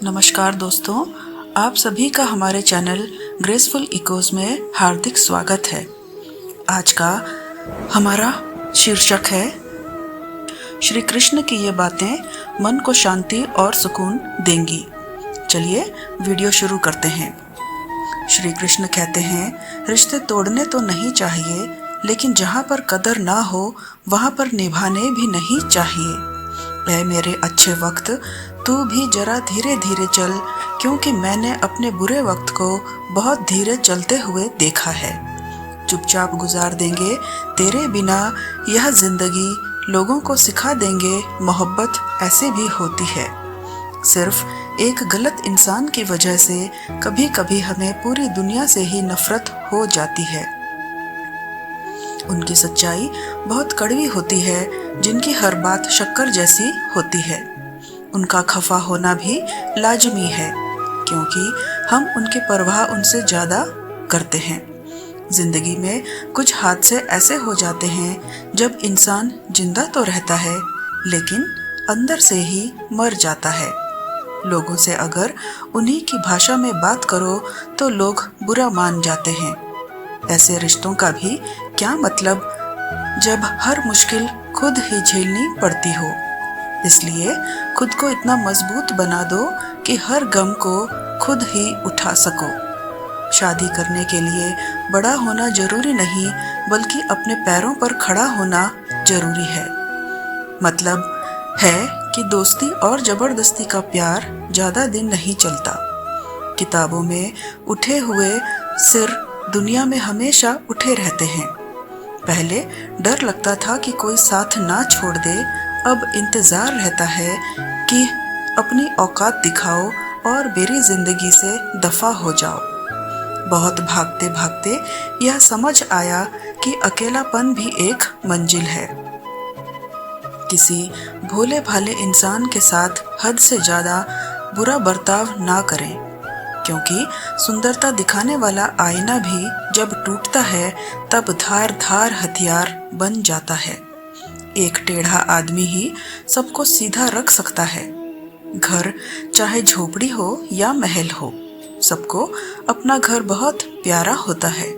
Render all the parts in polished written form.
नमस्कार दोस्तों, आप सभी का हमारे चैनल ग्रेसफुल इकोज में हार्दिक स्वागत है। आज का हमारा शीर्षक है श्री कृष्ण की ये बातें मन को शांति और सुकून देंगी। चलिए वीडियो शुरू करते हैं। श्री कृष्ण कहते हैं, रिश्ते तोड़ने तो नहीं चाहिए, लेकिन जहाँ पर कदर ना हो वहाँ पर निभाने भी नहीं चाहिए। ऐ मेरे अच्छे वक्त, तू भी जरा धीरे धीरे चल, क्योंकि मैंने अपने बुरे वक्त को बहुत धीरे चलते हुए देखा है। चुपचाप गुजार देंगे तेरे बिना यह जिंदगी, लोगों को सिखा देंगे मोहब्बत ऐसे भी होती है। सिर्फ एक गलत इंसान की वजह से कभी कभी हमें पूरी दुनिया से ही नफरत हो जाती है। उनकी सच्चाई बहुत कड़वी होती है, जिनकी हर बात शक्कर जैसी होती है। उनका खफा होना भी लाजमी है, क्योंकि हम उनकी परवाह उनसे ज़्यादा करते हैं। जिंदगी में कुछ हादसे ऐसे हो जाते हैं जब इंसान जिंदा तो रहता है, लेकिन अंदर से ही मर जाता है। लोगों से अगर उन्हीं की भाषा में बात करो तो लोग बुरा मान जाते हैं। ऐसे रिश्तों का भी क्या मतलब जब हर मुश्किल खुद ही झेलनी पड़ती हो। इसलिए खुद को इतना मजबूत बना दो कि हर गम को खुद ही उठा सको। शादी करने के लिए बड़ा होना जरूरी नहीं, बल्कि अपने पैरों पर खड़ा होना जरूरी है। मतलब है कि दोस्ती और जबरदस्ती का प्यार ज्यादा दिन नहीं चलता। किताबों में उठे हुए सिर दुनिया में हमेशा उठे रहते हैं। पहले डर लगता था कि कोई साथ ना छोड़ दे, अब इंतजार रहता है कि अपनी औकात दिखाओ और मेरी जिंदगी से दफा हो जाओ। बहुत भागते भागते यह समझ आया कि अकेलापन भी एक मंजिल है। किसी भोले भाले इंसान के साथ हद से ज्यादा बुरा बर्ताव ना करें, क्योंकि सुंदरता दिखाने वाला आईना भी जब टूटता है तब धार धार हथियार बन जाता है। एक टेढ़ा आदमी ही सबको सीधा रख सकता है। घर चाहे झोपड़ी हो या महल हो, सबको अपना घर बहुत प्यारा होता है।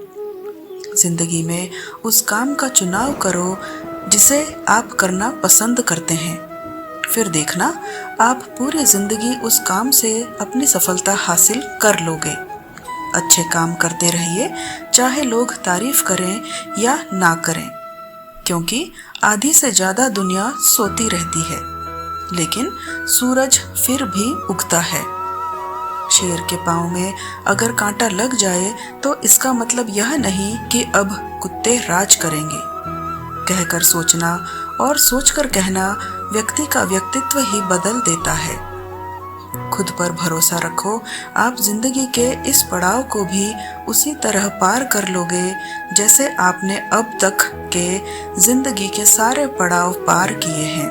जिंदगी में उस काम का चुनाव करो जिसे आप करना पसंद करते हैं, फिर देखना आप पूरी जिंदगी उस काम से अपनी सफलता हासिल कर लोगे। अच्छे काम करते रहिए, चाहे लोग तारीफ करें या ना करें, क्योंकि आधी से ज्यादा दुनिया सोती रहती है, लेकिन सूरज फिर भी उगता है। शेर के पांव में अगर कांटा लग जाए तो इसका मतलब यह नहीं कि अब कुत्ते राज करेंगे। कहकर सोचना और सोचकर कहना व्यक्ति का व्यक्तित्व ही बदल देता है। खुद पर भरोसा रखो, आप जिंदगी के इस पड़ाव को भी उसी तरह पार कर लोगे जैसे आपने अब तक के जिंदगी के सारे पड़ाव पार किए हैं।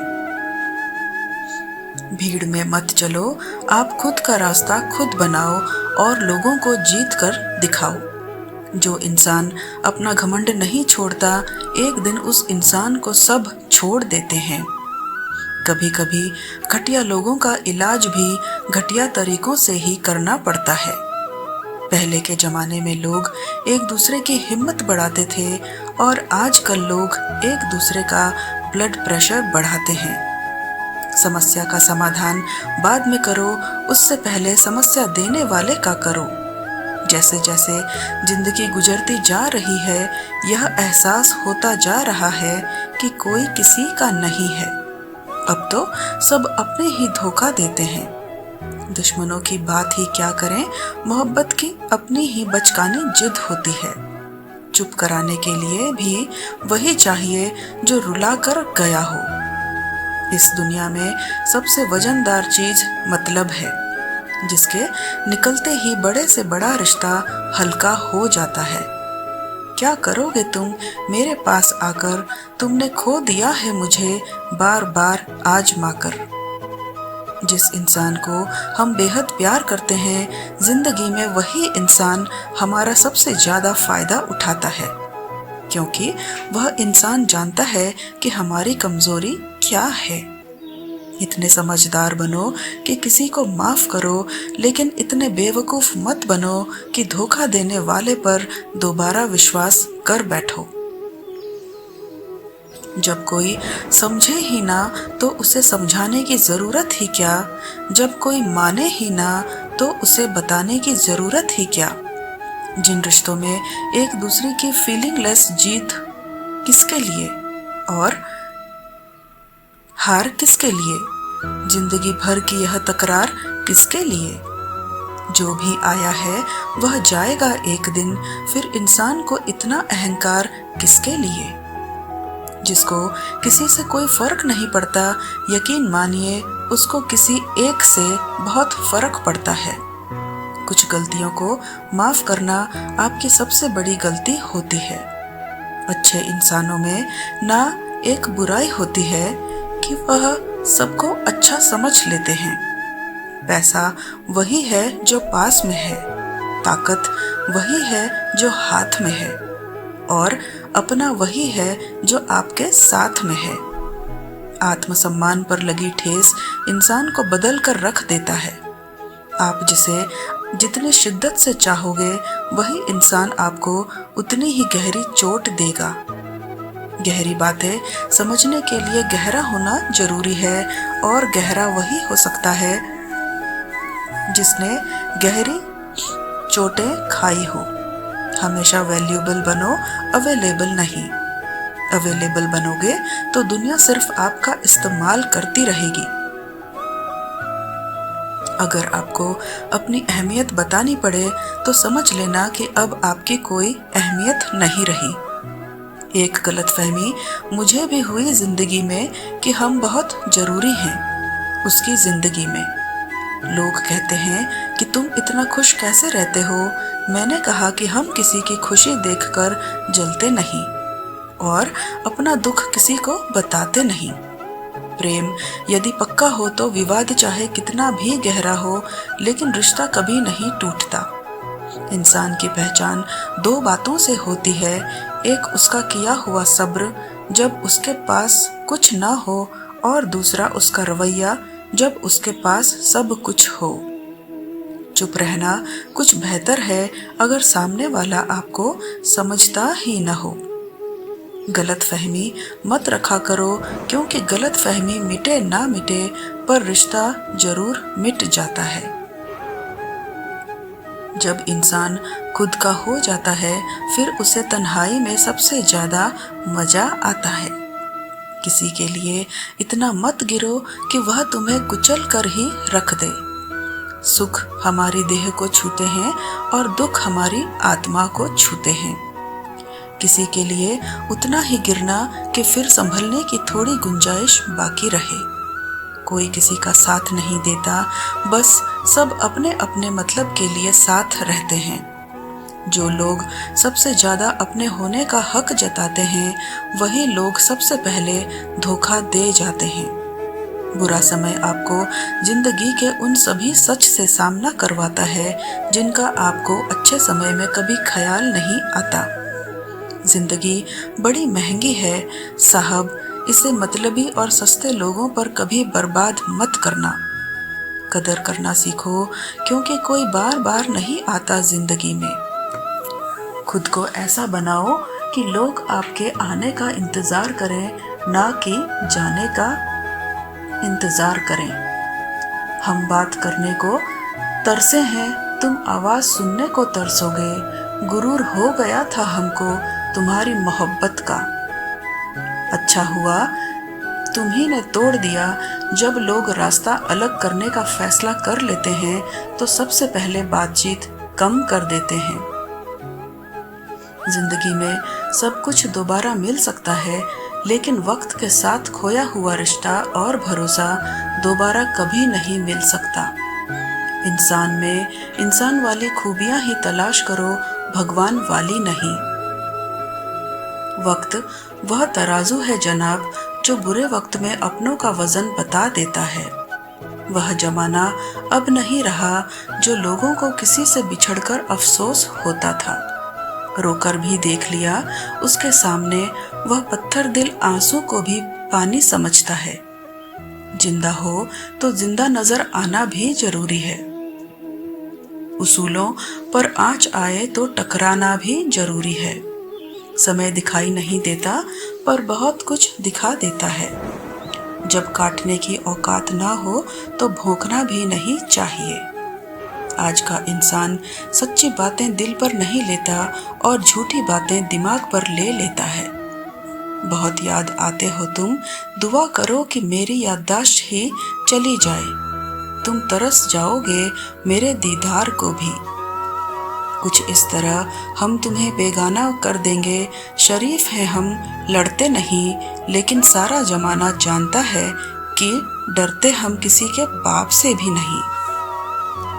भीड़ में मत चलो, आप खुद का रास्ता खुद बनाओ और लोगों को जीत कर दिखाओ। जो इंसान अपना घमंड नहीं छोड़ता, एक दिन उस इंसान को सब छोड़ देते हैं। कभी कभी घटिया लोगों का इलाज भी घटिया तरीकों से ही करना पड़ता है। पहले के जमाने में लोग एक दूसरे की हिम्मत बढ़ाते थे, और आजकल लोग एक दूसरे का ब्लड प्रेशर बढ़ाते हैं। समस्या का समाधान बाद में करो, उससे पहले समस्या देने वाले का करो। जैसे जैसे जिंदगी गुजरती जा रही है, यह एहसास होता जा रहा है कि कोई किसी का नहीं है। अब तो सब अपने ही धोखा देते हैं। दुश्मनों की बात ही क्या करें, मोहब्बत की अपनी ही बचकानी जिद होती है। चुप कराने के लिए भी वही चाहिए जो रुला कर गया हो। इस दुनिया में सबसे वजनदार चीज मतलब है, जिसके निकलते ही बड़े से बड़ा रिश्ता हल्का हो जाता है। क्या करोगे तुम मेरे पास आकर, तुमने खो दिया है मुझे बार बार आजमा कर। जिस इंसान को हम बेहद प्यार करते हैं, जिंदगी में वही इंसान हमारा सबसे ज्यादा फायदा उठाता है, क्योंकि वह इंसान जानता है कि हमारी कमजोरी क्या है। इतने समझदार बनो कि किसी को माफ करो, लेकिन इतने बेवकूफ मत बनो कि धोखा देने वाले पर दोबारा विश्वास कर बैठो। जब कोई समझे ही ना तो उसे समझाने की जरूरत ही क्या? जब कोई माने ही ना तो उसे बताने की जरूरत ही क्या? जिन रिश्तों में एक दूसरे की फीलिंगलेस जीत किसके लिए और हार किसके लिए? जिंदगी भर की यह तकरार किसके लिए? जो भी आया है वह जाएगा एक दिन, फिर इंसान को इतना अहंकार किसके लिए? जिसको किसी से कोई फर्क नहीं पड़ता, यकीन मानिए उसको किसी एक से बहुत फर्क पड़ता है। कुछ गलतियों को माफ करना आपकी सबसे बड़ी गलती होती है। अच्छे इंसानों में ना एक बुराई होती है कि वह सबको अच्छा समझ लेते हैं। पैसा वही है जो पास में है, ताकत वही है जो हाथ में है, और अपना वही है जो आपके साथ में है। आत्मसम्मान पर लगी ठेस इंसान को बदल कर रख देता है। आप जिसे जितनी शिद्दत से चाहोगे वही इंसान आपको उतनी ही गहरी चोट देगा। गहरी बातें समझने के लिए गहरा होना जरूरी है, और गहरा वही हो सकता है जिसने गहरी चोटें खाई हो। हमेशा वैल्यूएबल बनो, अवेलेबल नहीं। अवेलेबल बनोगे तो दुनिया सिर्फ आपका इस्तेमाल करती रहेगी। अगर आपको अपनी अहमियत बतानी पड़े तो समझ लेना कि अब आपकी कोई अहमियत नहीं रही। एक गलतफहमी मुझे भी हुई जिंदगी में कि हम बहुत जरूरी हैं उसकी जिंदगी में। लोग कहते हैं कि तुम इतना खुश कैसे रहते हो। मैंने कहा कि हम किसी की खुशी देखकर जलते नहीं और अपना दुख किसी को बताते नहीं। प्रेम यदि पक्का हो तो विवाद चाहे कितना भी गहरा हो, लेकिन रिश्ता कभी नहीं टूटता। इंसान की पहचान दो बातों से होती है, एक उसका किया हुआ सब्र जब उसके पास कुछ ना हो, और दूसरा उसका रवैया जब उसके पास सब कुछ हो। चुप रहना कुछ बेहतर है अगर सामने वाला आपको समझता ही न हो। गलत फहमी मत रखा करो, क्योंकि गलत फहमी मिटे ना मिटे पर रिश्ता जरूर मिट जाता है। जब इंसान खुद का हो जाता है फिर उसे तन्हाई में सबसे ज्यादा मजा आता है। किसी के लिए इतना मत गिरो कि वह तुम्हें कुचल कर ही रख दे। सुख हमारी देह को छूते हैं और दुख हमारी आत्मा को छूते हैं। किसी के लिए उतना ही गिरना कि फिर संभलने की थोड़ी गुंजाइश बाकी रहे। कोई किसी का साथ नहीं देता, बस सब अपने अपने मतलब के लिए साथ रहते हैं। जो लोग सबसे ज्यादा अपने होने का हक जताते हैं वही लोग सबसे पहले धोखा दे जाते हैं। बुरा समय आपको जिंदगी के उन सभी सच से सामना करवाता है जिनका आपको अच्छे समय में कभी ख्याल नहीं आता। जिंदगी बड़ी महंगी है साहब, इसे मतलबी और सस्ते लोगों पर कभी बर्बाद मत करना। कदर करना सीखो, क्योंकि कोई बार बार नहीं आता जिंदगी में। खुद को ऐसा बनाओ कि लोग आपके आने का इंतजार करें, ना कि जाने का इंतजार करें। हम बात करने को तरसे हैं, तुम आवाज सुनने को तरसोगे। गुरूर हो गया था हमको तुम्हारी मोहब्बत का। अच्छा हुआ तुम्ही ने तोड़ दिया। जब लोग रास्ता अलग करने का फैसला कर लेते हैं तो सबसे पहले बातचीत कम कर देते हैं। जिंदगी में सब कुछ दोबारा मिल सकता है, लेकिन वक्त के साथ खोया हुआ रिश्ता और भरोसा दोबारा कभी नहीं मिल सकता। इंसान में इंसान वाली खूबियां ही तलाश करो, भगवान वाली नहीं। वक्त वह तराजू है जनाब जो बुरे वक्त में अपनों का वजन बता देता है। वह जमाना अब नहीं रहा जो लोगों को किसी से बिछड़कर अफसोस होता था। रोकर भी देख लिया उसके सामने, वह पत्थर दिल आंसू को भी पानी समझता है। जिंदा हो तो जिंदा नजर आना भी जरूरी है। उसूलों पर आंच आए तो टकराना भी जरूरी है। समय दिखाई नहीं देता पर बहुत कुछ दिखा देता है। जब काटने की औकात ना हो तो भौंकना भी नहीं चाहिए। आज का इंसान सच्ची बातें दिल पर नहीं लेता और झूठी बातें दिमाग पर ले लेता है। बहुत याद आते हो तुम, दुआ करो कि मेरी याददाश्त ही चली जाए। तुम तरस जाओगे मेरे दीदार को भी। कुछ इस तरह हम तुम्हें बेगाना कर देंगे। शरीफ हैं हम, लड़ते नहीं, लेकिन सारा जमाना जानता है कि डरते हम किसी के पाप से भी नहीं।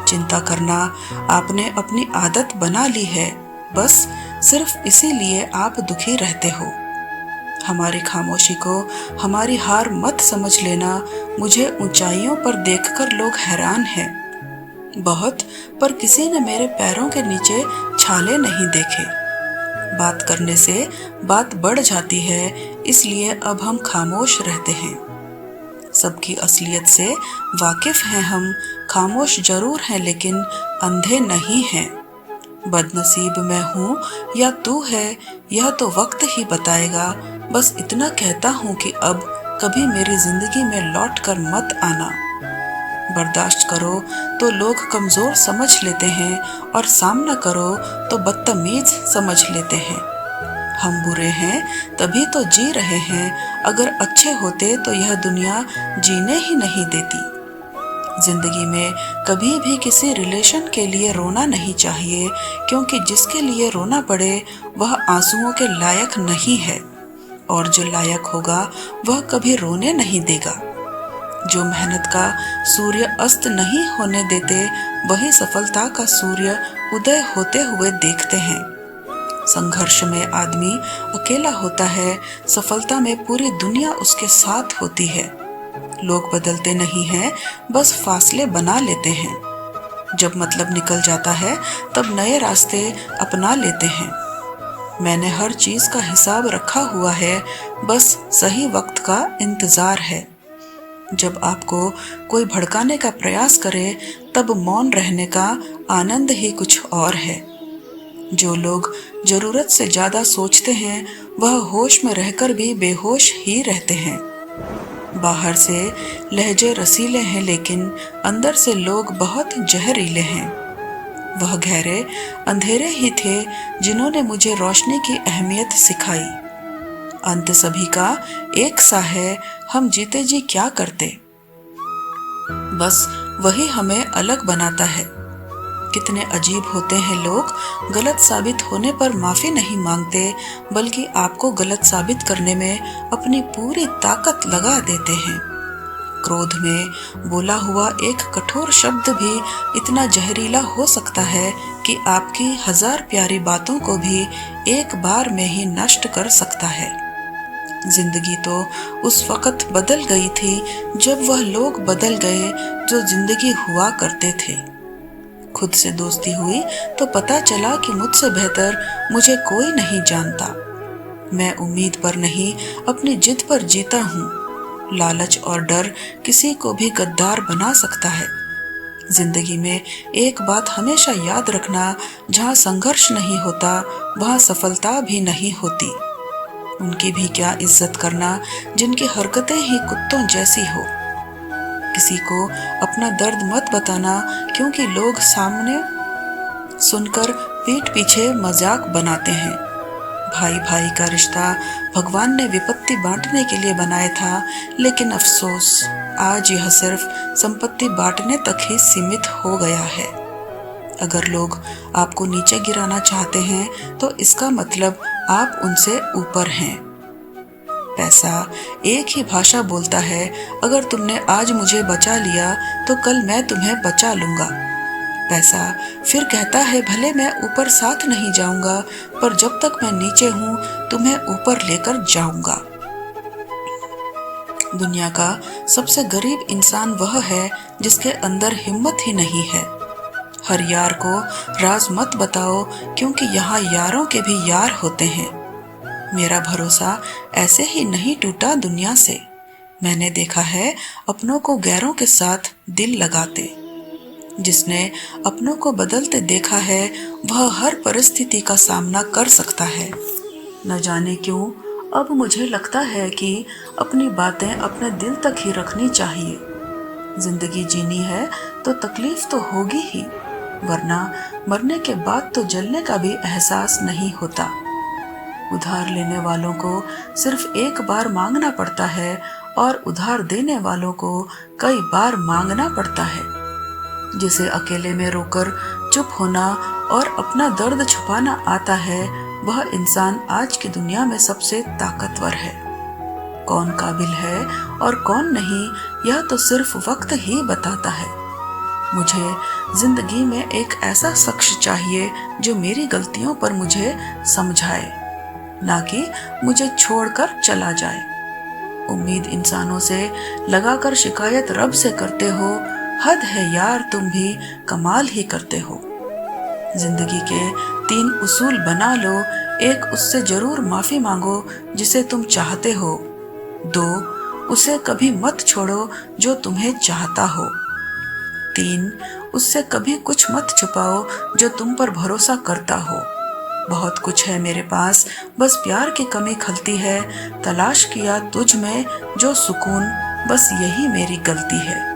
चिंता करना आपने अपनी आदत बना ली है, बस सिर्फ इसीलिए आप दुखी रहते हो। हमारी खामोशी को हमारी हार मत समझ लेना। मुझे ऊंचाइयों पर देखकर लोग हैरान हैं बहुत, पर किसी ने मेरे पैरों के नीचे छाले नहीं देखे। बात करने से बात बढ़ जाती है, इसलिए अब हम खामोश रहते हैं। सबकी असलियत से वाकिफ हैं हम, खामोश जरूर हैं लेकिन अंधे नहीं हैं। बदनसीब मैं हूँ या तू है यह तो वक्त ही बताएगा। बस इतना कहता हूँ कि अब कभी मेरी जिंदगी में लौट कर मत आना। बर्दाश्त करो तो लोग कमजोर समझ लेते हैं और सामना करो तो बदतमीज समझ लेते हैं। हम बुरे हैं तभी तो जी रहे हैं, अगर अच्छे होते तो यह दुनिया जीने ही नहीं देती। जिंदगी में कभी भी किसी रिलेशन के लिए रोना नहीं चाहिए, क्योंकि जिसके लिए रोना पड़े वह आंसुओं के लायक नहीं है, और जो लायक होगा वह कभी रोने नहीं देगा। जो मेहनत का सूर्य अस्त नहीं होने देते, वही सफलता का सूर्य उदय होते हुए देखते हैं। संघर्ष में आदमी अकेला होता है, सफलता में पूरी दुनिया उसके साथ होती है। लोग बदलते नहीं हैं, बस फासले बना लेते हैं। जब मतलब निकल जाता है तब नए रास्ते अपना लेते हैं। मैंने हर चीज का हिसाब रखा हुआ है, बस सही वक्त का इंतजार है। जब आपको कोई भड़काने का प्रयास करे तब मौन रहने का आनंद ही कुछ और है। जो लोग जरूरत से ज्यादा सोचते हैं वह होश में रहकर भी बेहोश ही रहते हैं। बाहर से लहजे रसीले हैं लेकिन अंदर से लोग बहुत जहरीले हैं। वह गहरे अंधेरे ही थे जिन्होंने मुझे रोशनी की अहमियत सिखाई। अंत सभी का एक सा है, हम जीते जी क्या करते, बस वही हमें अलग बनाता है। कितने अजीब होते हैं लोग, गलत साबित होने पर माफी नहीं मांगते, बल्कि आपको गलत साबित करने में अपनी पूरी ताकत लगा देते हैं। क्रोध में बोला हुआ एक कठोर शब्द भी इतना जहरीला हो सकता है कि आपकी 1000 प्यारी बातों को भी एक बार में ही नष्ट कर सकता है। जिंदगी तो उस वक्त बदल गई थी जब वह लोग बदल गए जो जिंदगी हुआ करते थे। खुद से दोस्ती हुई तो पता चला कि मुझसे बेहतर मुझे कोई नहीं जानता। मैं उम्मीद पर नहीं अपनी जिद पर जीता हूँ। लालच और डर किसी को भी गद्दार बना सकता है। जिंदगी में एक बात हमेशा याद रखना, जहाँ संघर्ष नहीं होता वहाँ सफलता भी नहीं होती। उनकी भी क्या इज्जत करना जिनकी हरकतें ही कुत्तों जैसी हो। किसी को अपना दर्द मत बताना, क्योंकि लोग सामने सुनकर पीठ पीछे मजाक बनाते हैं। भाई भाई का रिश्ता भगवान ने विपत्ति बांटने के लिए बनाया था, लेकिन अफसोस आज यह सिर्फ संपत्ति बांटने तक ही सीमित हो गया है। अगर लोग आपको नीचे गिराना चाहते हैं तो इसका मतलब आप उनसे ऊपर हैं। पैसा एक ही भाषा बोलता है, अगर तुमने आज मुझे बचा लिया तो कल मैं तुम्हें बचा लूंगा। पैसा फिर कहता है, भले मैं ऊपर साथ नहीं जाऊंगा, पर जब तक मैं नीचे हूं तुम्हें ऊपर लेकर जाऊंगा। दुनिया का सबसे गरीब इंसान वह है जिसके अंदर हिम्मत ही नहीं है। हर यार को राज मत बताओ, क्योंकि यहाँ यारों के भी यार होते हैं। मेरा भरोसा ऐसे ही नहीं टूटा दुनिया से। मैंने देखा है अपनों को गैरों के साथ दिल लगाते। जिसने अपनों को बदलते देखा है वह हर परिस्थिति का सामना कर सकता है। न जाने क्यों अब मुझे लगता है कि अपनी बातें अपने दिल तक ही रखनी चाहिए। जिंदगी जीनी है तो तकलीफ तो होगी ही, वरना मरने के बाद तो जलने का भी एहसास नहीं होता। उधार लेने वालों को सिर्फ एक बार मांगना पड़ता है और उधार देने वालों को कई बार मांगना पड़ता है। जिसे अकेले में रोकर चुप होना और अपना दर्द छुपाना आता है, वह इंसान आज की दुनिया में सबसे ताकतवर है। कौन काबिल है और कौन नहीं, यह तो सिर्फ वक्त ही बताता है। मुझे जिंदगी में एक ऐसा शख्स चाहिए जो मेरी गलतियों पर मुझे समझाए, ना कि मुझे छोड़कर चला जाए। उम्मीद इंसानों से लगाकर शिकायत रब से करते हो, हद है यार, तुम भी कमाल ही करते हो। जिंदगी के 3 उसूल बना लो। 1, उससे जरूर माफी मांगो जिसे तुम चाहते हो। 2, उसे कभी मत छोड़ो जो तुम्हें चाहता हो। 3, उससे कभी कुछ मत छुपाओ जो तुम पर भरोसा करता हो। बहुत कुछ है मेरे पास, बस प्यार की कमी खलती है। तलाश किया तुझ में जो सुकून, बस यही मेरी गलती है।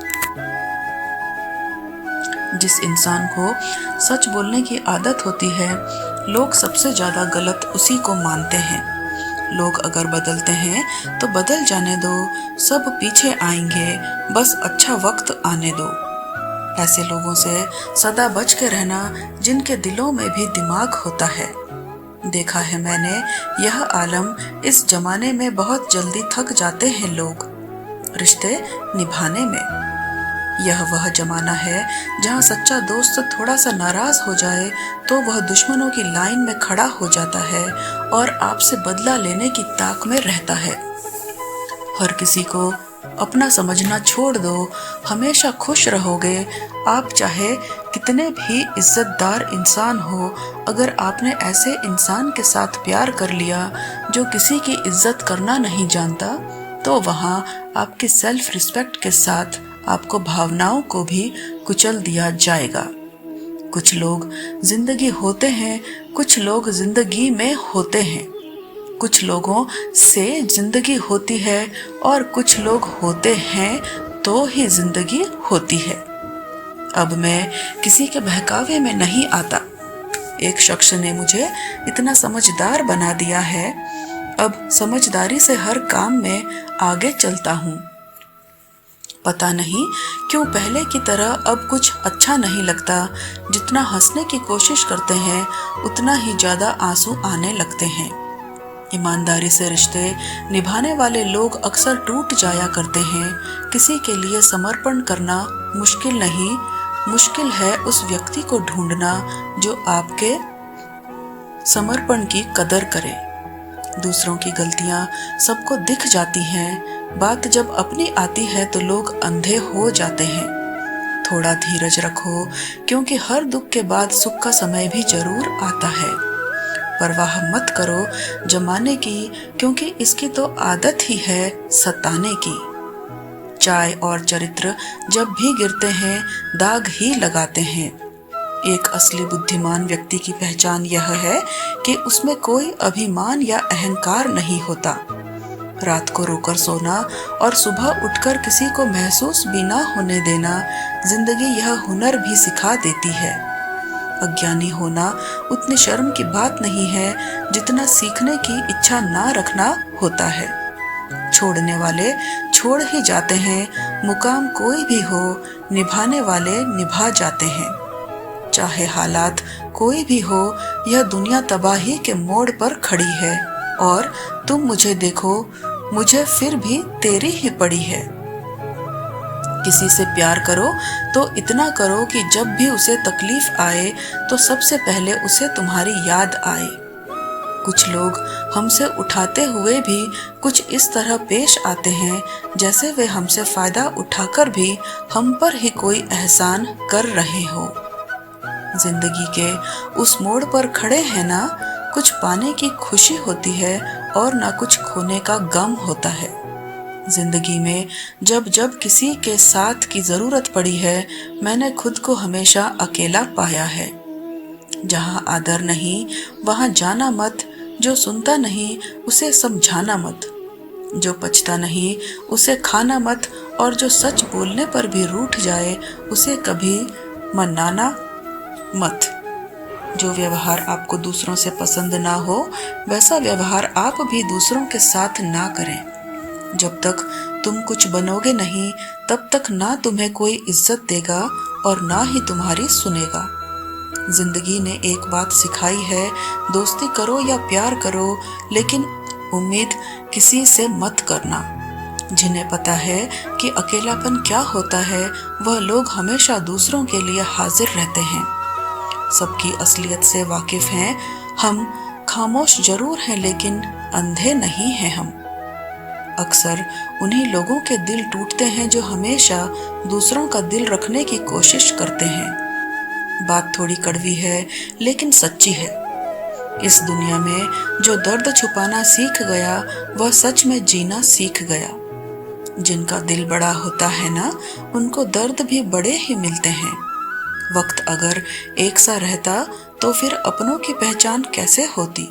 जिस इंसान को सच बोलने की आदत होती है, लोग सबसे ज्यादा गलत उसी को मानते हैं। लोग अगर बदलते हैं तो बदल जाने दो, सब पीछे आएंगे, बस अच्छा वक्त आने दो। ऐसे लोगों से सदा बच के रहना जिनके दिलों में भी दिमाग होता है। देखा है मैंने यह आलम, इस जमाने में बहुत जल्दी थक जाते हैं लोग रिश्ते निभाने में। यह वह जमाना है जहां सच्चा दोस्त थोड़ा सा नाराज हो जाए तो वह दुश्मनों की लाइन में खड़ा हो जाता है और आपसे बदला लेने की ताक में रहता है। हर किसी को अपना समझना छोड़ दो, हमेशा खुश रहोगे। आप चाहे कितने भी इज्जतदार इंसान हो, अगर आपने ऐसे इंसान के साथ प्यार कर लिया जो किसी की इज्जत करना नहीं जानता, तो वहां आपकी सेल्फ रिस्पेक्ट के साथ आपको भावनाओं को भी कुचल दिया जाएगा। कुछ लोग जिंदगी होते हैं, कुछ लोग जिंदगी में होते हैं। कुछ लोगों से जिंदगी होती है और कुछ लोग होते हैं तो ही जिंदगी होती है। अब मैं किसी के बहकावे में नहीं आता। एक शख्स ने मुझे इतना समझदार बना दिया है, अब समझदारी से हर काम में आगे चलता हूँ। पता नहीं क्यों पहले की तरह अब कुछ अच्छा नहीं लगता। जितना हंसने की कोशिश करते हैं उतना ही ज्यादा आंसू आने लगते हैं। ईमानदारी से रिश्ते निभाने वाले लोग अक्सर टूट जाया करते हैं। किसी के लिए समर्पण करना मुश्किल नहीं, मुश्किल है उस व्यक्ति को ढूंढना जो आपके समर्पण की कदर करे। दूसरों की गलतियां सबको दिख जाती हैं, बात जब अपनी आती है तो लोग अंधे हो जाते हैं। थोड़ा धीरज रखो, क्योंकि हर दुख के बाद सुख का समय भी जरूर आता है। परवाह मत करो जमाने की, क्योंकि इसकी तो आदत ही है सताने की। चाय और चरित्र जब भी गिरते हैं दाग ही लगाते हैं। एक असली बुद्धिमान व्यक्ति की पहचान यह है कि उसमें कोई अभिमान या अहंकार नहीं होता। रात को रोकर सोना और सुबह उठकर किसी को महसूस भी ना होने देना, जिंदगी यह हुनर भी सिखा देती है। अज्ञानी होना उतनी शर्म की बात नहीं है जितना सीखने की इच्छा ना रखना होता है। छोड़ने वाले छोड़ ही जाते हैं, मुकाम कोई भी हो निभाने वाले निभा जाते हैं। चाहे हालात कोई भी हो, यह दुनिया तबाही के मोड़ पर खड़ी है और तुम मुझे देखो, मुझे फिर भी तेरी ही पड़ी है। किसी से प्यार करो तो इतना करो कि जब भी उसे तकलीफ आए तो सबसे पहले उसे तुम्हारी याद आए। कुछ लोग हमसे उठाते हुए भी कुछ इस तरह पेश आते हैं जैसे वे हमसे फायदा उठाकर भी हम पर ही एहसान कर रहे हो। जिंदगी के उस मोड़ पर खड़े हैं ना, कुछ पाने की खुशी होती है और ना कुछ खोने का गम होता है। जिंदगी में जब जब किसी के साथ की जरूरत पड़ी है, मैंने खुद को हमेशा अकेला पाया है। जहाँ आदर नहीं वहाँ जाना मत, जो सुनता नहीं उसे समझाना मत, जो पचता नहीं उसे खाना मत, और जो सच बोलने पर भी रूठ जाए उसे कभी मनाना मत। जो व्यवहार आपको दूसरों से पसंद ना हो वैसा व्यवहार आप भी दूसरों के साथ ना करें। जब तक तुम कुछ बनोगे नहीं तब तक ना तुम्हें कोई इज्जत देगा और ना ही तुम्हारी सुनेगा। जिंदगी ने एक बात सिखाई है, दोस्ती करो या प्यार करो, लेकिन उम्मीद किसी से मत करना। जिन्हें पता है कि अकेलापन क्या होता है वह लोग हमेशा दूसरों के लिए हाजिर रहते हैं। सबकी असलियत से वाकिफ हैं हम, खामोश जरूर हैं लेकिन अंधे नहीं हैं हम। अक्सर उन्हीं लोगों के दिल टूटते हैं जो हमेशा दूसरों का दिल रखने की कोशिश करते हैं। बात थोड़ी कड़वी है लेकिन सच्ची है। इस दुनिया में जो दर्द छुपाना सीख गया वह सच में जीना सीख गया। जिनका दिल बड़ा होता है ना, उनको दर्द भी बड़े ही मिलते हैं। वक्त अगर एक सा रहता तो फिर अपनों की पहचान कैसे होती।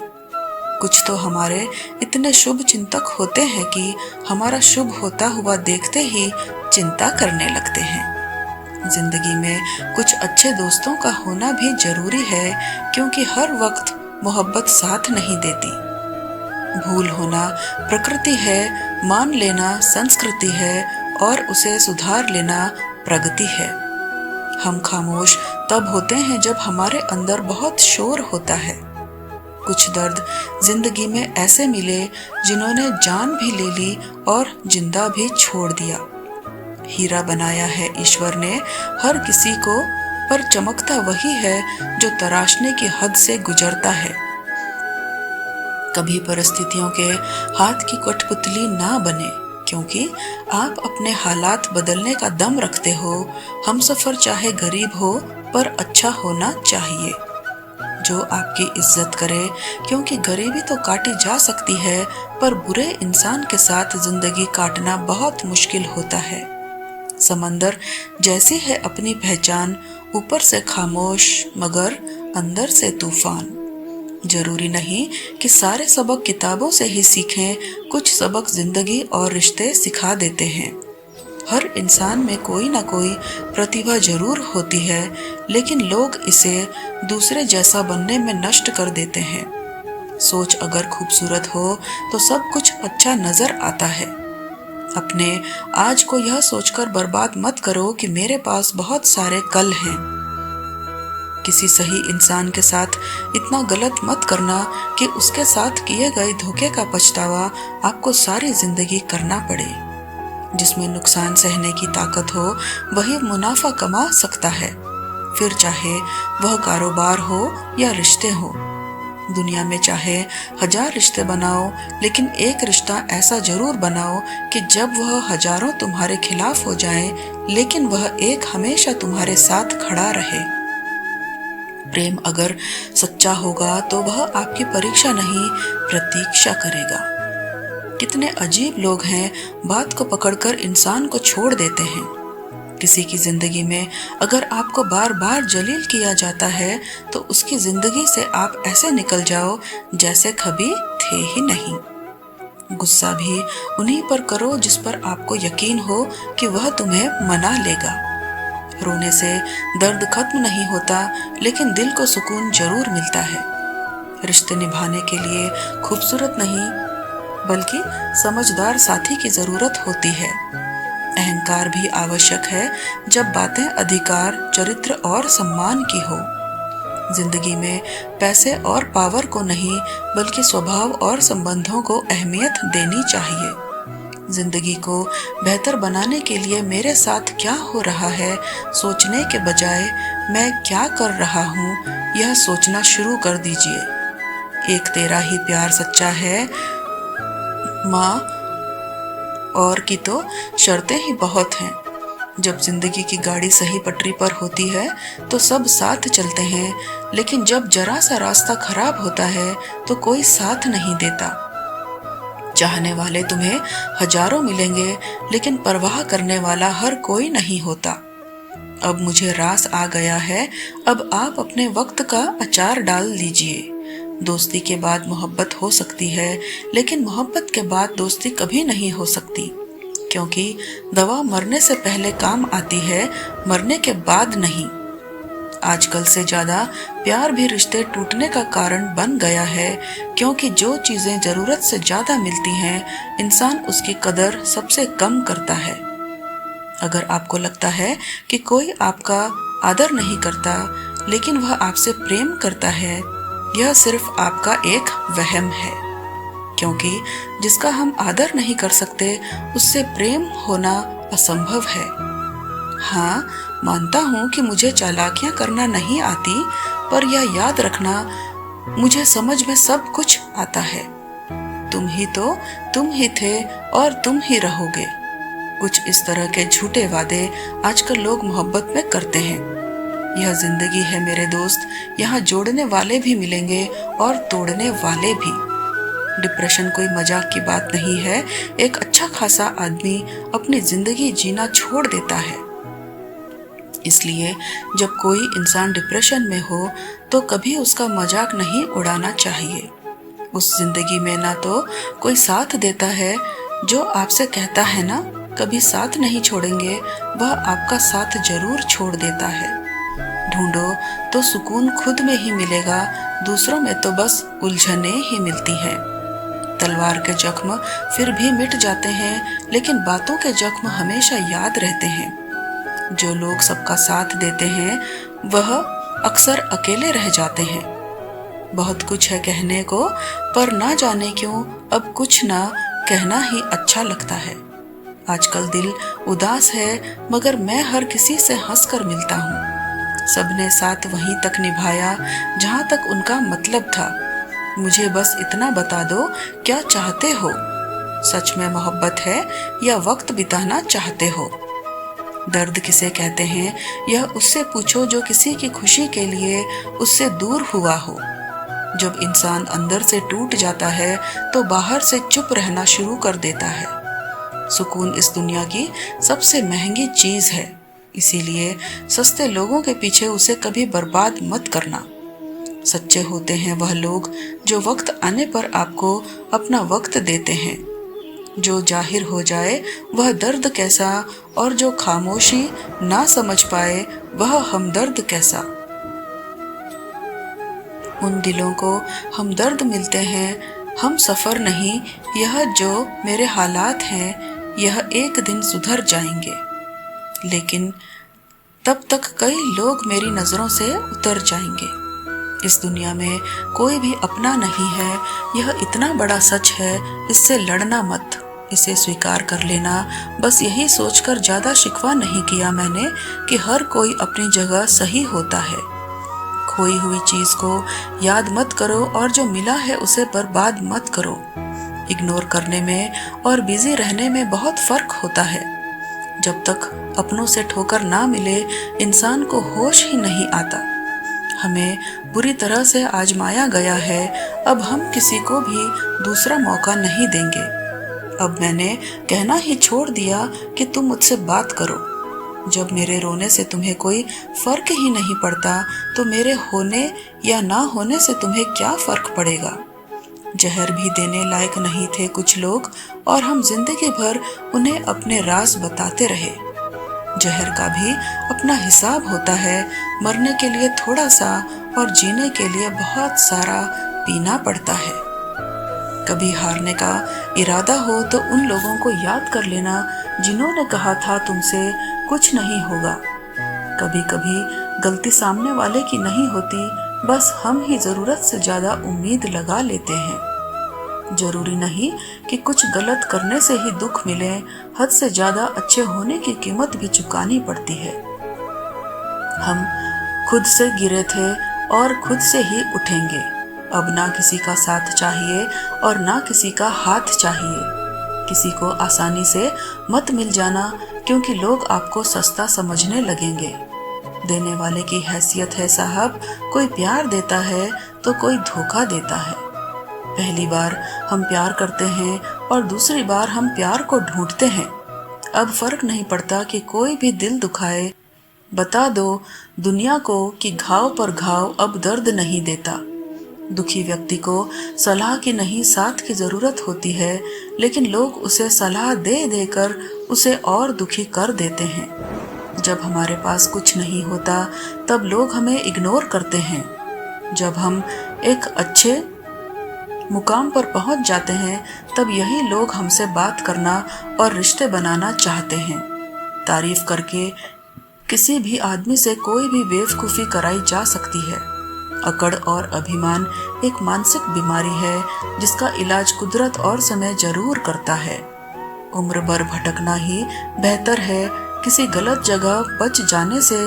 कुछ तो हमारे इतने शुभ चिंतक होते हैं कि हमारा शुभ होता हुआ देखते ही चिंता करने लगते हैं। जिंदगी में कुछ अच्छे दोस्तों का होना भी जरूरी है, क्योंकि हर वक्त मोहब्बत साथ नहीं देती। भूल होना प्रकृति है, मान लेना संस्कृति है, और उसे सुधार लेना प्रगति है। हम खामोश तब होते हैं जब हमारे अंदर बहुत शोर होता है। कुछ दर्द जिंदगी में ऐसे मिले जिन्होंने जान भी ले ली और जिंदा भी छोड़ दिया। हीरा बनाया है ईश्वर ने हर किसी को, पर चमकता वही है जो तराशने की हद से गुजरता है। कभी परिस्थितियों के हाथ की कठपुतली ना बने, क्योंकि आप अपने हालात बदलने का दम रखते हो। हमसफर चाहे गरीब हो पर अच्छा होना चाहिए, जो आपकी इज्जत करे, क्योंकि गरीबी तो काटी जा सकती है पर बुरे इंसान के साथ जिंदगी काटना बहुत मुश्किल होता है। समंदर जैसी है अपनी पहचान, ऊपर से खामोश मगर अंदर से तूफान। जरूरी नहीं कि सारे सबक किताबों से ही सीखें, कुछ सबक जिंदगी और रिश्ते सिखा देते हैं। हर इंसान में कोई ना कोई प्रतिभा जरूर होती है, लेकिन लोग इसे दूसरे जैसा बनने में नष्ट कर देते हैं। सोच अगर खूबसूरत हो तो सब कुछ अच्छा नजर आता है। अपने आज को यह सोचकर बर्बाद मत करो कि मेरे पास बहुत सारे कल हैं। किसी सही इंसान के साथ इतना गलत मत करना कि उसके साथ किए गए धोखे का पछतावा आपको सारी जिंदगी करना पड़े। जिसमें नुकसान सहने की ताकत हो वही मुनाफा कमा सकता है, फिर चाहे वह कारोबार हो या रिश्ते हो। दुनिया में चाहे 1000 रिश्ते बनाओ, लेकिन एक रिश्ता ऐसा जरूर बनाओ कि जब वह हजारों तुम्हारे खिलाफ हो जाए, लेकिन वह एक हमेशा तुम्हारे साथ खड़ा रहे। प्रेम अगर सच्चा होगा तो वह आपकी परीक्षा नहीं प्रतीक्षा करेगा। कितने अजीब लोग हैं, बात को पकड़कर इंसान को छोड़ देते हैं। किसी की जिंदगी में अगर आपको बार बार जलील किया जाता है तो उसकी जिंदगी से आप ऐसे निकल जाओ जैसे कभी थे ही नहीं। गुस्सा भी उन्हीं पर करो जिस पर आपको यकीन हो कि वह तुम्हें मना लेगा। रोने से दर्द खत्म नहीं होता, लेकिन दिल को सुकून जरूर मिलता है। रिश्ते निभाने के लिए खूबसूरत नहीं बल्कि समझदार साथी की जरूरत होती है। अहंकार भी आवश्यक है जब बातें अधिकार, चरित्र और सम्मान की हो। जिंदगी में पैसे और पावर को नहीं बल्कि स्वभाव और संबंधों को अहमियत देनी चाहिए। जिंदगी को बेहतर बनाने के लिए मेरे साथ क्या हो रहा है सोचने के बजाय मैं क्या कर रहा हूँ यह सोचना शुरू कर दीजिए। एक तेरा ही प्यार सच्चा है माँ, और की तो शर्तें ही बहुत हैं। जब जिंदगी की गाड़ी सही पटरी पर होती है तो सब साथ चलते हैं, लेकिन जब जरा सा रास्ता खराब होता है तो कोई साथ नहीं देता। चाहने वाले तुम्हें हजारों मिलेंगे, लेकिन परवाह करने वाला हर कोई नहीं होता। अब मुझे रास आ गया है, अब आप अपने वक्त का अचार डाल लीजिए। दोस्ती के बाद मोहब्बत हो सकती है, लेकिन मोहब्बत के बाद दोस्ती कभी नहीं हो सकती, क्योंकि दवा मरने से पहले काम आती है, मरने के बाद नहीं। आजकल से ज्यादा प्यार भी रिश्ते टूटने का कारण बन गया है, क्योंकि जो चीजें जरूरत से ज्यादा मिलती हैं, इंसान उसकी कदर सबसे कम करता है। अगर आपको लगता है कि कोई आपका आदर नहीं करता, लेकिन वह आपसे प्रेम करता है, यह सिर्फ आपका एक वहम है, क्योंकि जिसका हम आदर नहीं कर सकते, उससे प्रेम होना असंभव है। हाँ, मानता हूँ कि मुझे चालाकियां करना नहीं आती, पर यह याद रखना, मुझे समझ में सब कुछ आता है। तुम ही थे और तुम ही रहोगे। कुछ इस तरह के झूठे वादे आजकल लोग मोहब्बत में करते हैं। यह जिंदगी है मेरे दोस्त, यहाँ जोड़ने वाले भी मिलेंगे और तोड़ने वाले भी। डिप्रेशन कोई मजाक की बात नहीं है। एक अच्छा खासा आदमी अपनी जिंदगी जीना छोड़ देता है। इसलिए जब कोई इंसान डिप्रेशन में हो, तो कभी उसका मजाक नहीं उड़ाना चाहिए। उस जिंदगी में ना तो कोई साथ देता है, जो आपसे कहता है ना कभी साथ नहीं छोड़ेंगे, वह आपका साथ जरूर छोड़ देता है। ढूंढो तो सुकून खुद में ही मिलेगा, दूसरों में तो बस उलझने ही मिलती हैं। तलवार के जख्म फिर भी मिट जाते हैं, लेकिन बातों के जख्म हमेशा याद रहते हैं। जो लोग सबका साथ देते हैं, वह अक्सर अकेले रह जाते हैं। बहुत कुछ है कहने को, पर ना जाने क्यों अब कुछ ना कहना ही अच्छा लगता है। आजकल दिल उदास है, मगर मैं हर किसी से हंसकर मिलता हूँ। सबने साथ वहीं तक निभाया जहाँ तक उनका मतलब था। मुझे बस इतना बता दो, क्या चाहते हो? सच में मोहब्बत है या वक्त बिताना चाहते हो? दर्द किसे कहते हैं, यह उससे पूछो जो किसी की खुशी के लिए उससे दूर हुआ हो। जब इंसान अंदर से टूट जाता है, तो बाहर से चुप रहना शुरू कर देता है। सुकून इस दुनिया की सबसे महंगी चीज है, इसीलिए सस्ते लोगों के पीछे उसे कभी बर्बाद मत करना। सच्चे होते हैं वह लोग जो वक्त आने पर आपको अपना वक्त देते हैं। जो जाहिर हो जाए वह दर्द कैसा, और जो खामोशी ना समझ पाए वह हमदर्द कैसा। उन दिलों को हमदर्द मिलते हैं, हम सफर नहीं। यह जो मेरे हालात हैं, यह एक दिन सुधर जाएंगे, लेकिन तब तक कई लोग मेरी नजरों से उतर जाएंगे। इस दुनिया में कोई भी अपना नहीं है, यह इतना बड़ा सच है। इससे लड़ना मत, इसे स्वीकार कर लेना। बस यही सोचकर ज्यादा शिकवा नहीं किया मैंने कि हर कोई अपनी जगह सही होता है। खोई हुई चीज को याद मत करो, और जो मिला है उसे बर्बाद मत करो। इग्नोर करने में और बिजी रहने में बहुत फर्क होता है। जब तक अपनों से ठोकर ना मिले, इंसान को होश ही नहीं आता। हमें बुरी तरह से आजमाया गया है, अब हम किसी को भी दूसरा मौका नहीं देंगे। अब मैंने कहना ही छोड़ दिया कि तुम मुझसे बात करो। जब मेरे रोने से तुम्हें कोई फर्क ही नहीं पड़ता, तो मेरे होने या ना होने से तुम्हें क्या फर्क पड़ेगा। जहर भी देने लायक नहीं थे कुछ लोग, और हम जिंदगी भर उन्हें अपने राज बताते रहे। जहर का भी अपना हिसाब होता है। मरने के लिए थोड़ा सा और जीने के लिए बहुत सारा पीना पड़ता है। कभी हारने का इरादा हो तो उन लोगों को याद कर लेना जिन्होंने कहा था तुमसे कुछ नहीं होगा। कभी कभी गलती सामने वाले की नहीं होती, बस हम ही जरूरत से ज्यादा उम्मीद लगा लेते हैं। जरूरी नहीं कि कुछ गलत करने से ही दुख मिले, हद से ज्यादा अच्छे होने की कीमत भी चुकानी पड़ती है। हम खुद से गिरे थे और खुद से ही उठेंगे। अब ना किसी का साथ चाहिए और ना किसी का हाथ चाहिए। किसी को आसानी से मत मिल जाना, क्योंकि लोग आपको सस्ता समझने लगेंगे। देने वाले की हैसियत है साहब, कोई प्यार देता है तो कोई धोखा देता है। पहली बार हम प्यार करते हैं और दूसरी बार हम प्यार को ढूंढते हैं। अब फर्क नहीं पड़ता कि कोई भी दिल दुखाए, बता दो दुनिया को कि घाव पर घाव अब दर्द नहीं देता। दुखी व्यक्ति को सलाह की नहीं साथ की जरूरत होती है, लेकिन लोग उसे सलाह दे देकर उसे और दुखी कर देते हैं। जब हमारे पास कुछ नहीं होता तब लोग हमें इग्नोर करते हैं। जब हम एक अच्छे मुकाम पर पहुंच जाते हैं तब यही लोग हमसे बात करना और रिश्ते बनाना चाहते हैं। तारीफ करके किसी भी आदमी से कोई भी बेवकूफ़ी कराई जा सकती है। अकड़ और अभिमान एक मानसिक बीमारी है जिसका इलाज कुदरत और समय जरूर करता है। उम्र भर भटकना ही बेहतर है किसी गलत जगह बच जाने से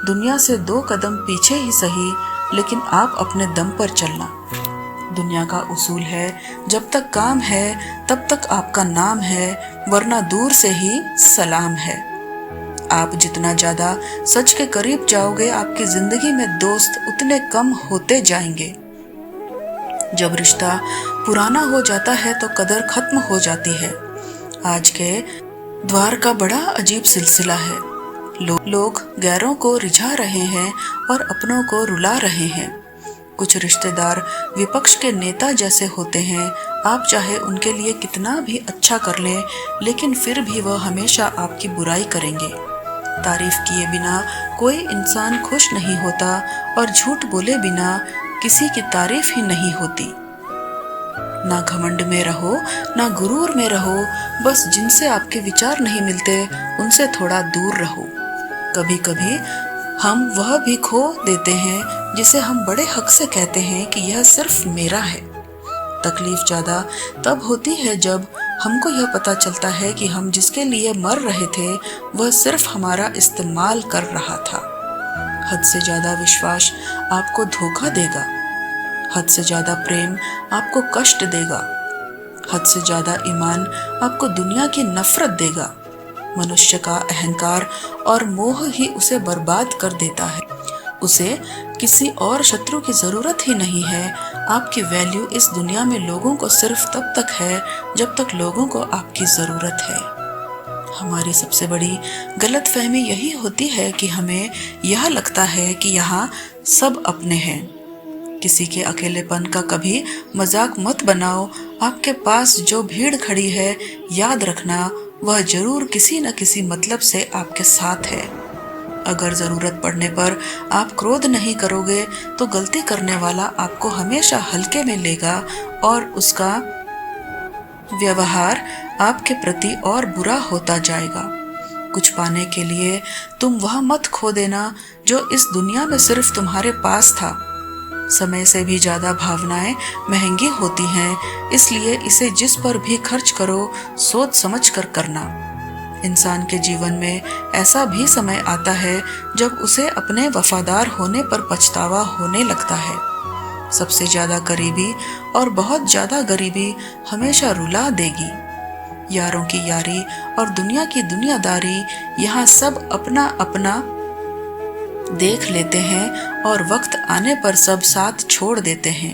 दुनिया से 2 कदम पीछे ही सही, लेकिन आप अपने दम पर चलना। दुनिया का उसूल है जब तक काम है तब तक आपका नाम है, वरना दूर से ही सलाम है। आप जितना ज्यादा सच के करीब जाओगे आपकी जिंदगी में दोस्त उतने कम होते जाएंगे। जब रिश्ता पुराना हो जाता है तो कदर खत्म हो जाती है। आज के द्वार का बड़ा अजीब सिलसिला है। लोग गैरों को रिझा रहे हैं और अपनों को रुला रहे हैं। कुछ रिश्तेदार विपक्ष के नेता जैसे होते हैं। आप चाहे उनके लिए कितना भी अच्छा कर लें, लेकिन फिर भी वह हमेशा आपकी बुराई करेंगे। तारीफ किए बिना कोई इंसान खुश नहीं होता और झूठ बोले बिना किसी की तारीफ ही नहीं होती। ना घमंड में रहो ना गुरूर में रहो, बस जिनसे आपके विचार नहीं मिलते उनसे थोड़ा दूर रहो। कभी कभी हम वह भी खो देते हैं जिसे हम बड़े हक से कहते हैं कि यह सिर्फ मेरा है। तकलीफ ज्यादा तब होती है जब हमको यह पता चलता है कि हम जिसके लिए मर रहे थे वह सिर्फ हमारा इस्तेमाल कर रहा था। हद से ज्यादा विश्वास आपको धोखा देगा। हद से ज्यादा प्रेम आपको कष्ट देगा। हद से ज्यादा ईमान आपको दुनिया की नफरत देगा। मनुष्य का अहंकार और मोह ही उसे बर्बाद कर देता है। उसे किसी और शत्रु की जरूरत ही नहीं है। आपकी वैल्यू इस दुनिया में लोगों को सिर्फ तब तक है जब तक लोगों को आपकी जरूरत है। हमारी सबसे बड़ी गलतफहमी यही होती है कि हमें यह लगता है कि यहाँ सब अपने हैं। किसी के अकेलेपन का कभी मजाक मत बनाओ। आपके पास जो भीड़ खड़ी है, याद रखना वह जरूर किसी न किसी मतलब से आपके साथ है। अगर जरूरत पड़ने पर आप क्रोध नहीं करोगे तो गलती करने वाला आपको हमेशा हल्के में लेगा और उसका व्यवहार आपके प्रति और बुरा होता जाएगा। कुछ पाने के लिए तुम वह मत खो देना जो इस दुनिया में सिर्फ तुम्हारे पास था। समय से भी ज्यादा भावनाएं महंगी होती हैं, इसलिए इसे जिस पर भी खर्च करो सोच समझ कर करना। इंसान के जीवन में ऐसा भी समय आता है जब उसे अपने वफादार होने पर पछतावा होने लगता है। सबसे ज्यादा करीबी और बहुत ज्यादा गरीबी हमेशा रुला देगी। यारों की यारी और दुनिया की दुनियादारी, यहाँ सब अपना अपना देख लेते हैं और वक्त आने पर सब साथ छोड़ देते हैं।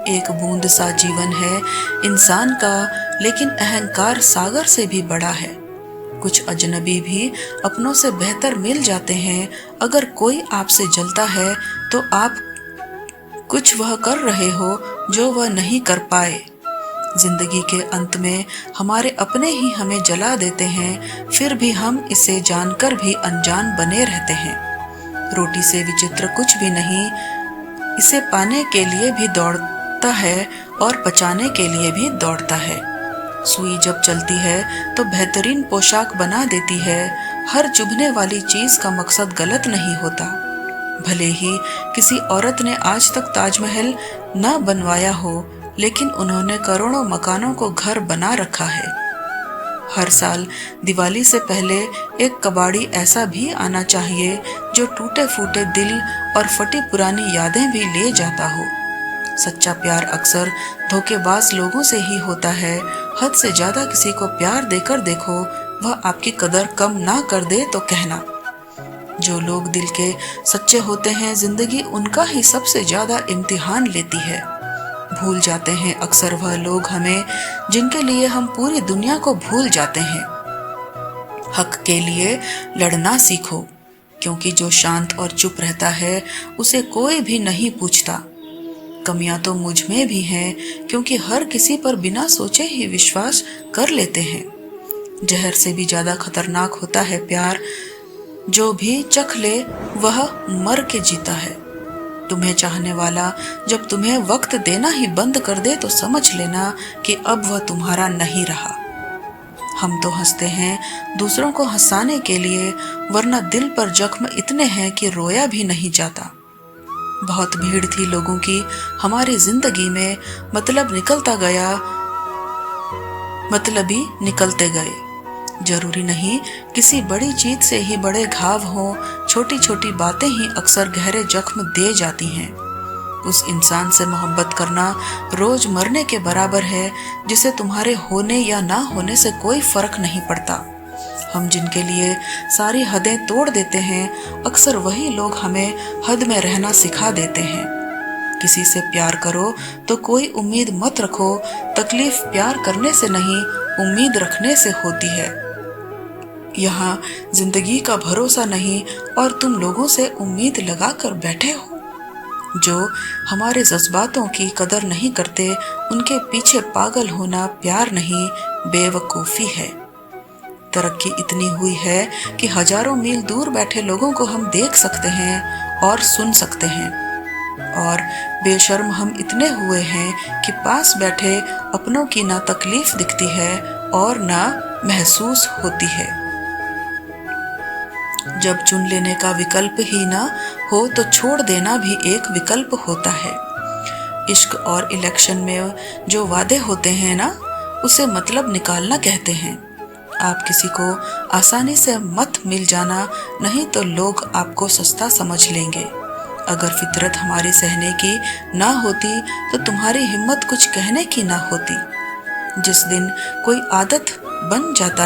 एक बूंद सा जीवन है इंसान का, लेकिन अहंकार सागर से भी बड़ा है। कुछ अजनबी भी अपनों से बेहतर मिल जाते हैं। अगर कोई आपसे जलता है तो आप कुछ वह कर रहे हो जो वह नहीं कर पाए। जिंदगी के अंत में हमारे अपने ही हमें जला देते हैं, फिर भी हम इसे जानकर भी अनजान बने रहते हैं। रोटी से विचित्र कुछ भी नहीं, इसे पाने के लिए भी दौड़ता है और पचाने के लिए भी दौड़ता है। सुई जब चलती है तो बेहतरीन पोशाक बना देती है। हर चुभने वाली चीज का मकसद गलत नहीं होता। भले ही किसी औरत ने आज तक ताजमहल न बनवाया हो, लेकिन उन्होंने करोड़ों मकानों को घर बना रखा है। हर साल दिवाली से पहले एक कबाड़ी ऐसा भी आना चाहिए जो टूटे फूटे दिल और फटी पुरानी यादें भी ले जाता हो। सच्चा प्यार अक्सर धोखेबाज लोगों से ही होता है। हद से ज्यादा किसी को प्यार देकर देखो, वह आपकी कदर कम ना कर दे तो कहना। जो लोग दिल के सच्चे होते हैं, जिंदगी उनका ही सबसे ज्यादा इम्तिहान लेती है। भूल जाते हैं अक्सर वह लोग हमें जिनके लिए हम पूरी दुनिया को भूल जाते हैं। हक के लिए लड़ना सीखो, क्योंकि जो शांत और चुप रहता है उसे कोई भी नहीं पूछता। कमियां तो मुझ में भी हैं, क्योंकि हर किसी पर बिना सोचे ही विश्वास कर लेते हैं। जहर से भी ज्यादा खतरनाक होता है प्यार, जो भी चख ले वह मर के जीता है। तुम्हें चाहने वाला जब तुम्हें वक्त देना ही बंद कर दे तो समझ लेना कि अब वह तुम्हारा नहीं रहा। हम तो हंसते हैं दूसरों को हंसाने के लिए, वरना दिल पर जख्म इतने हैं कि रोया भी नहीं जाता। बहुत भीड़ थी लोगों की हमारी जिंदगी में, मतलब निकलता गया, मतलबी निकलते गए। जरूरी नहीं किसी बड़ी चीज से ही बड़े घाव हों, छोटी छोटी बातें ही अक्सर गहरे जख्म दे जाती हैं। उस इंसान से मोहब्बत करना रोज मरने के बराबर है, जिसे तुम्हारे होने या ना होने से कोई फर्क नहीं पड़ता। हम जिनके लिए सारी हदें तोड़ देते हैं, अक्सर वही लोग हमें हद में रहना सिखा देते हैं। किसी से प्यार करो तो कोई उम्मीद मत रखो, तकलीफ प्यार करने से नहीं उम्मीद रखने से होती है। यहाँ जिंदगी का भरोसा नहीं और तुम लोगों से उम्मीद लगा कर बैठे हो। जो हमारे जज्बातों की कदर नहीं करते, उनके पीछे पागल होना प्यार नहीं बेवकूफ़ी है। तरक्की इतनी हुई है कि हजारों मील दूर बैठे लोगों को हम देख सकते हैं और सुन सकते हैं, और बेशर्म हम इतने हुए हैं कि पास बैठे अपनों की ना तकलीफ दिखती है और ना महसूस होती है। जब चुन लेने का विकल्प ही ना हो तो छोड़ देना भी एक विकल्प होता है। इश्क और इलेक्शन में जो वादे होते हैं ना, उसे मतलब निकालना कहते हैं। आप किसी को आसानी से मत मिल जाना, नहीं तो लोग आपको सस्ता समझ लेंगे। अगर फितरत हमारी सहने की ना होती तो तुम्हारी हिम्मत कुछ कहने की ना होती। जिस दिन कोई आदत बन जाता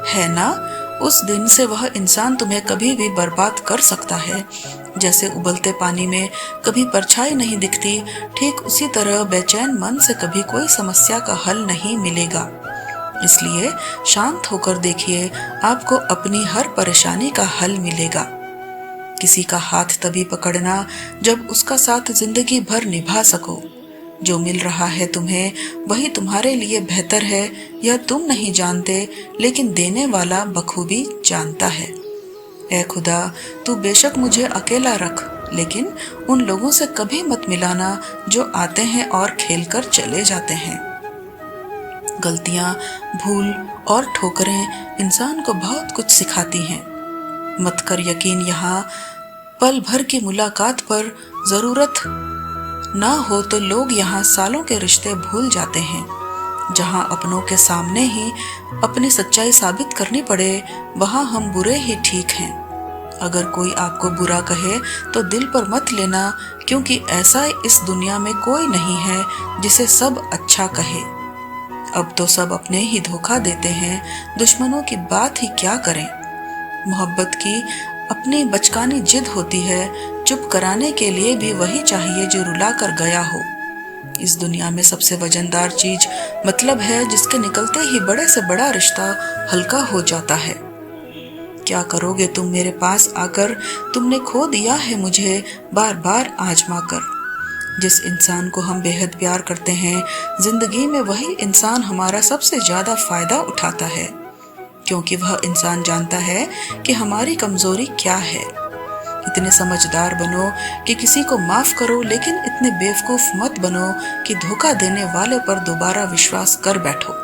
है ना, उस दिन से वह इंसान तुम्हें कभी भी बर्बाद कर सकता है। जैसे उबलते पानी में कभी परछाई नहीं दिखती, ठीक उसी तरह बेचैन मन से कभी कोई समस्या का हल नहीं मिलेगा। इसलिए शांत होकर देखिए, आपको अपनी हर परेशानी का हल मिलेगा। किसी का हाथ तभी पकड़ना जब उसका साथ जिंदगी भर निभा सको। जो मिल रहा है तुम्हें वही तुम्हारे लिए बेहतर है, यह तुम नहीं जानते, लेकिन देने वाला बखूबी जानता है। ऐ खुदा, तू बेशक मुझे अकेला रख, लेकिन उन लोगों से कभी मत मिलाना जो आते हैं और खेलकर चले जाते हैं। गलतियां, भूल और ठोकरें इंसान को बहुत कुछ सिखाती हैं। मत कर यकीन यहाँ पल भर की मुलाकात पर, जरूरत ना हो तो लोग यहाँ सालों के रिश्ते भूल जाते हैं। जहाँ अपनों के सामने ही अपनी सच्चाई साबित करनी पड़े, वहाँ हम बुरे ही ठीक हैं। अगर कोई आपको बुरा कहे तो दिल पर मत लेना, क्योंकि ऐसा इस दुनिया में कोई नहीं है जिसे सब अच्छा कहे। अब तो सब अपने ही धोखा देते हैं, दुश्मनों की बात ही क्या करें। मोहब्बत की अपनी बचकानी जिद होती है, चुप कराने के लिए भी वही चाहिए जो रुला कर गया हो। इस दुनिया में सबसे वजनदार चीज मतलब है, जिसके निकलते ही बड़े से बड़ा रिश्ता हल्का हो जाता है। क्या करोगे तुम मेरे पास आकर, तुमने खो दिया है मुझे बार बार आजमा कर। जिस इंसान को हम बेहद प्यार करते हैं, जिंदगी में वही इंसान हमारा सबसे ज्यादा फायदा उठाता है, क्योंकि वह इंसान जानता है कि हमारी कमजोरी क्या है। इतने समझदार बनो कि किसी को माफ करो, लेकिन इतने बेवकूफ मत बनो कि धोखा देने वाले पर दोबारा विश्वास कर बैठो।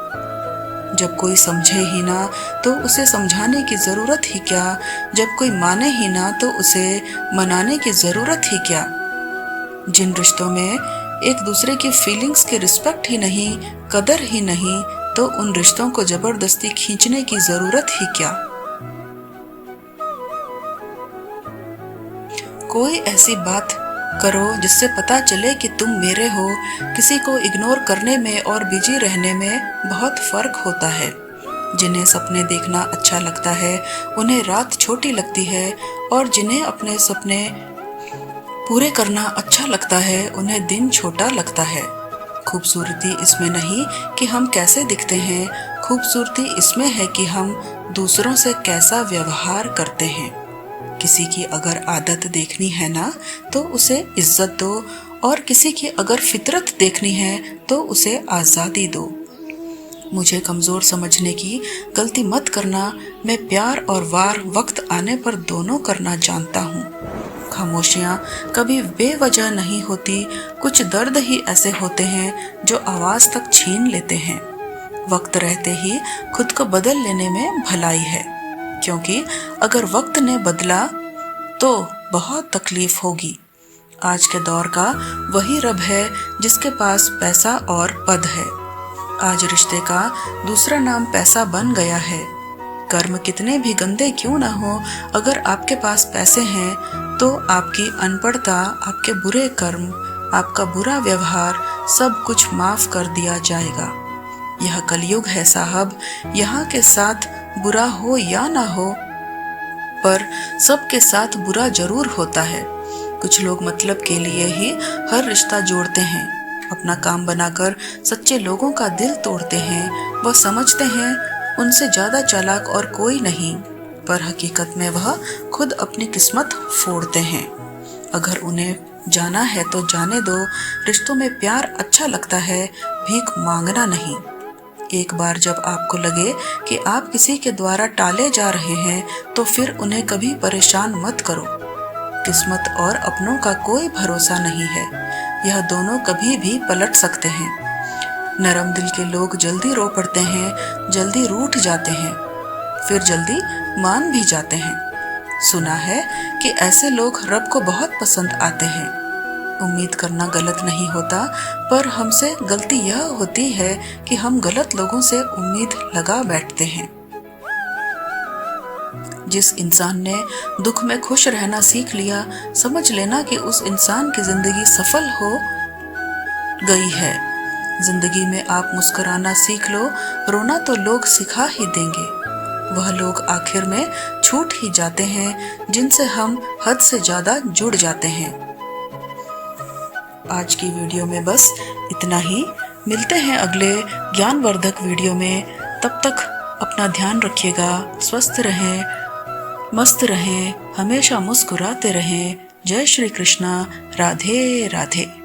जब कोई समझे ही ना तो उसे समझाने की जरूरत ही क्या, जब कोई माने ही ना तो उसे मनाने की जरूरत ही क्या। जिन रिश्तों में एक दूसरे की फीलिंग्स की रिस्पेक्ट ही नहीं, कदर ही नहीं, तो उन रिश्तों को जबरदस्ती खींचने की जरूरत ही क्या। कोई ऐसी बात करो जिससे पता चले कि तुम मेरे हो। किसी को इग्नोर करने में और बिजी रहने में बहुत फर्क होता है। जिन्हें सपने देखना अच्छा लगता है, उन्हें रात छोटी लगती है, और जिन्हें अपने सपने पूरे करना अच्छा लगता है, उन्हें दिन छोटा लगता है। खूबसूरती इसमें नहीं कि हम कैसे दिखते हैं, खूबसूरती इसमें है कि हम दूसरों से कैसा व्यवहार करते हैं। किसी की अगर आदत देखनी है ना, तो उसे इज्जत दो, और किसी की अगर फितरत देखनी है तो उसे आज़ादी दो। मुझे कमज़ोर समझने की गलती मत करना। मैं प्यार और वार वक्त आने पर दोनों करना जानता हूँ। खामोशियाँ कभी बेवजह नहीं होती, कुछ दर्द ही ऐसे होते हैं जो आवाज़ तक छीन लेते हैं। वक्त रहते ही खुद को बदल लेने में भलाई है, क्योंकि अगर वक्त ने बदला तो बहुत तकलीफ होगी। आज के दौर का वही रब है जिसके पास पैसा और पद है। आज रिश्ते का दूसरा नाम पैसा बन गया है। कर्म कितने भी गंदे क्यों ना हो, अगर आपके पास पैसे हैं तो आपकी अनपढ़ता, आपके बुरे कर्म, आपका बुरा व्यवहार सब कुछ माफ कर दिया जाएगा। यह कलयुग है साहब, यहाँ के साथ बुरा हो या ना हो, पर सबके साथ बुरा जरूर होता है। कुछ लोग मतलब के लिए ही हर रिश्ता जोड़ते हैं, अपना काम बनाकर सच्चे लोगों का दिल तोड़ते हैं। वह समझते हैं उनसे ज्यादा चालाक और कोई नहीं, पर हकीकत में वह खुद अपनी किस्मत फोड़ते हैं। अगर उन्हें जाना है तो जाने दो। रिश्तों में प्यार अच्छा लगता है, भीख मांगना नहीं। एक बार जब आपको लगे कि आप किसी के द्वारा टाले जा रहे हैं, तो फिर उन्हें कभी परेशान मत करो। किस्मत और अपनों का कोई भरोसा नहीं है, यह दोनों कभी भी पलट सकते हैं। नरम दिल के लोग जल्दी रो पड़ते हैं, जल्दी रूठ जाते हैं, फिर जल्दी मान भी जाते हैं। सुना है कि ऐसे लोग रब को बहुत पसंद आते हैं। उम्मीद करना गलत नहीं होता, पर हमसे गलती यह होती है कि हम गलत लोगों से उम्मीद लगा बैठते हैं। जिस इंसान ने दुख में खुश रहना सीख लिया, समझ लेना कि उस इंसान की जिंदगी सफल हो गई है। जिंदगी में आप मुस्कुराना सीख लो, रोना तो लोग सिखा ही देंगे। वह लोग आखिर में छूट ही जाते हैं जिनसे हम हद से ज्यादा जुड़ जाते हैं। आज की वीडियो में बस इतना ही। मिलते हैं अगले ज्ञानवर्धक वीडियो में। तब तक अपना ध्यान रखिएगा, स्वस्थ रहें, मस्त रहें, हमेशा मुस्कुराते रहें। जय श्री कृष्णा। राधे राधे।